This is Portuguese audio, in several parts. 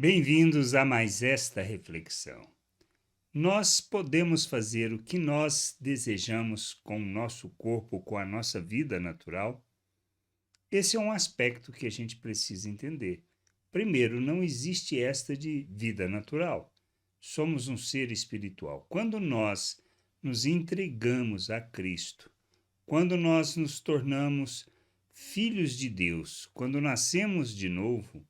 Bem-vindos a mais esta reflexão. Nós podemos fazer o que nós desejamos com o nosso corpo, com a nossa vida natural? Esse é um aspecto que a gente precisa entender. Primeiro, não existe esta de vida natural. Somos um ser espiritual. Quando nós nos entregamos a Cristo, quando nós nos tornamos filhos de Deus, quando nascemos de novo,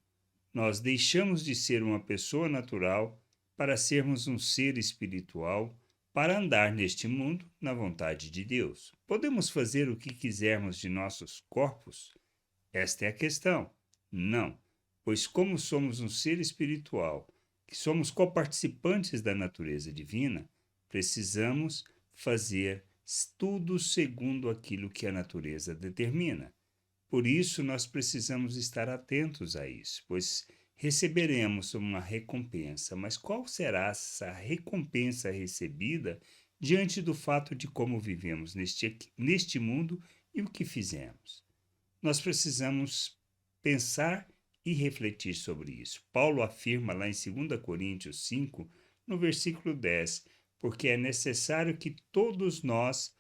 nós deixamos de ser uma pessoa natural para sermos um ser espiritual, para andar neste mundo na vontade de Deus. Podemos fazer o que quisermos de nossos corpos? Esta é a questão. Não, pois como somos um ser espiritual, que somos coparticipantes da natureza divina, precisamos fazer tudo segundo aquilo que a natureza determina. Por isso, nós precisamos estar atentos a isso, pois receberemos uma recompensa. Mas qual será essa recompensa recebida diante do fato de como vivemos neste mundo e o que fizemos? Nós precisamos pensar e refletir sobre isso. Paulo afirma lá em 2 Coríntios 5, no versículo 10, porque é necessário que todos nós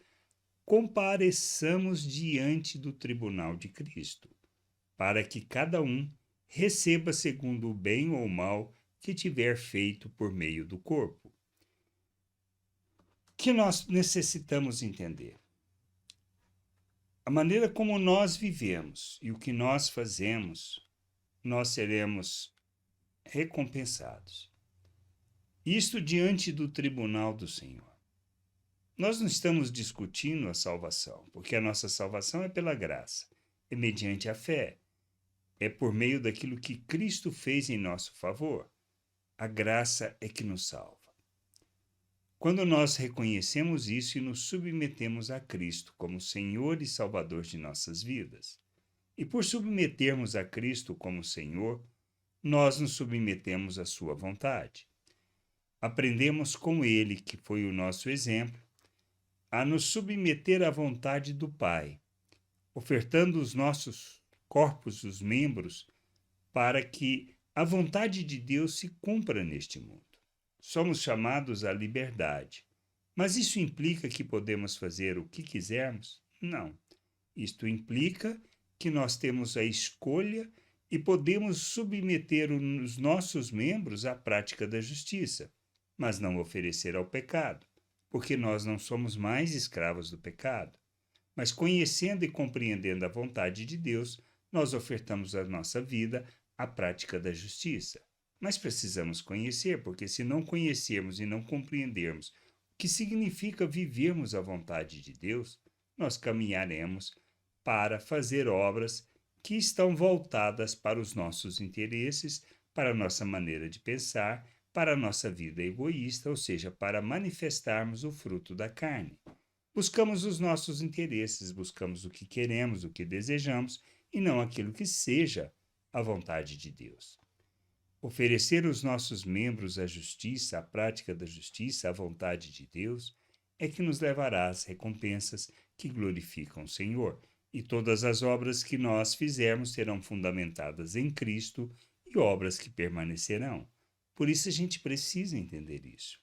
compareçamos diante do tribunal de Cristo, para que cada um receba segundo o bem ou o mal que tiver feito por meio do corpo. O que nós necessitamos entender? A maneira como nós vivemos e o que nós fazemos, nós seremos recompensados. Isto diante do tribunal do Senhor. Nós não estamos discutindo a salvação, porque a nossa salvação é pela graça, é mediante a fé, é por meio daquilo que Cristo fez em nosso favor. A graça é que nos salva. Quando nós reconhecemos isso e nos submetemos a Cristo como Senhor e Salvador de nossas vidas, e por submetermos a Cristo como Senhor, nós nos submetemos à Sua vontade. Aprendemos com Ele, que foi o nosso exemplo, a nos submeter à vontade do Pai, ofertando os nossos corpos, os membros, para que a vontade de Deus se cumpra neste mundo. Somos chamados à liberdade. Mas isso implica que podemos fazer o que quisermos? Não. Isto implica que nós temos a escolha e podemos submeter os nossos membros à prática da justiça, mas não oferecer ao pecado, porque nós não somos mais escravos do pecado. Mas conhecendo e compreendendo a vontade de Deus, nós ofertamos a nossa vida à prática da justiça. Mas precisamos conhecer, porque se não conhecermos e não compreendermos o que significa vivermos a vontade de Deus, nós caminharemos para fazer obras que estão voltadas para os nossos interesses, para a nossa maneira de pensar, para a nossa vida egoísta, ou seja, para manifestarmos o fruto da carne. Buscamos os nossos interesses, buscamos o que queremos, o que desejamos, e não aquilo que seja a vontade de Deus. Oferecer os nossos membros à justiça, à prática da justiça, à vontade de Deus, é que nos levará às recompensas que glorificam o Senhor. E todas as obras que nós fizermos serão fundamentadas em Cristo e obras que permanecerão. Por isso a gente precisa entender isso.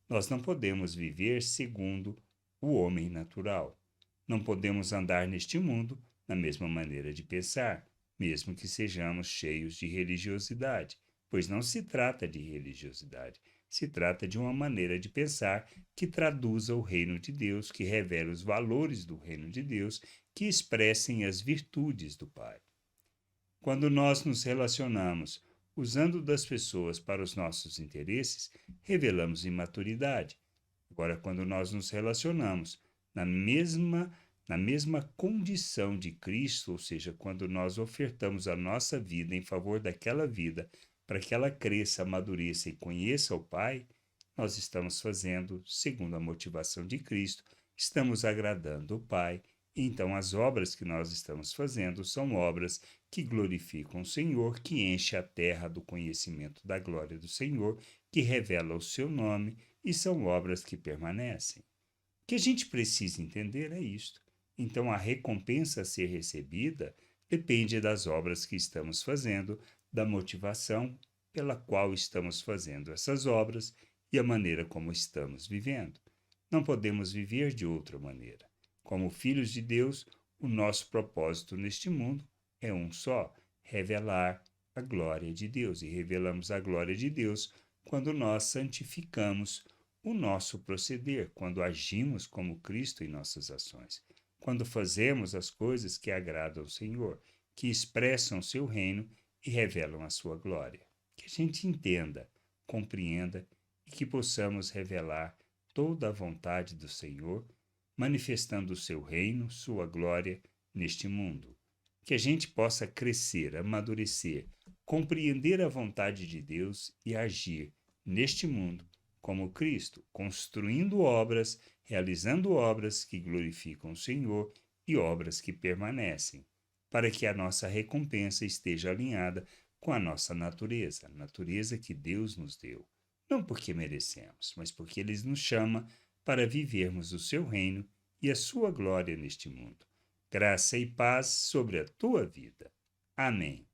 Nós não podemos viver segundo o homem natural. Não podemos andar neste mundo na mesma maneira de pensar, mesmo que sejamos cheios de religiosidade, pois não se trata de religiosidade, se trata de uma maneira de pensar que traduza o reino de Deus, que revela os valores do reino de Deus, que expressem as virtudes do Pai. Quando nós nos relacionamos usando das pessoas para os nossos interesses, revelamos imaturidade. Agora, quando nós nos relacionamos na mesma condição de Cristo, ou seja, quando nós ofertamos a nossa vida em favor daquela vida, para que ela cresça, amadureça e conheça o Pai, nós estamos fazendo segundo a motivação de Cristo, estamos agradando o Pai, e então as obras que nós estamos fazendo são obras que glorificam o Senhor, que enche a terra do conhecimento da glória do Senhor, que revela o seu nome, e são obras que permanecem. O que a gente precisa entender é isto. Então, a recompensa a ser recebida depende das obras que estamos fazendo, da motivação pela qual estamos fazendo essas obras e a maneira como estamos vivendo. Não podemos viver de outra maneira. Como filhos de Deus, o nosso propósito neste mundo é um só: revelar a glória de Deus. E revelamos a glória de Deus quando nós santificamos o nosso proceder, quando agimos como Cristo em nossas ações, quando fazemos as coisas que agradam ao Senhor, que expressam o seu reino e revelam a sua glória. Que a gente entenda, compreenda e que possamos revelar toda a vontade do Senhor, manifestando o seu reino, sua glória neste mundo. Que a gente possa crescer, amadurecer, compreender a vontade de Deus e agir neste mundo como Cristo, construindo obras, realizando obras que glorificam o Senhor e obras que permanecem, para que a nossa recompensa esteja alinhada com a nossa natureza, a natureza que Deus nos deu. Não porque merecemos, mas porque Ele nos chama para vivermos o seu reino e a sua glória neste mundo. Graça e paz sobre a tua vida. Amém.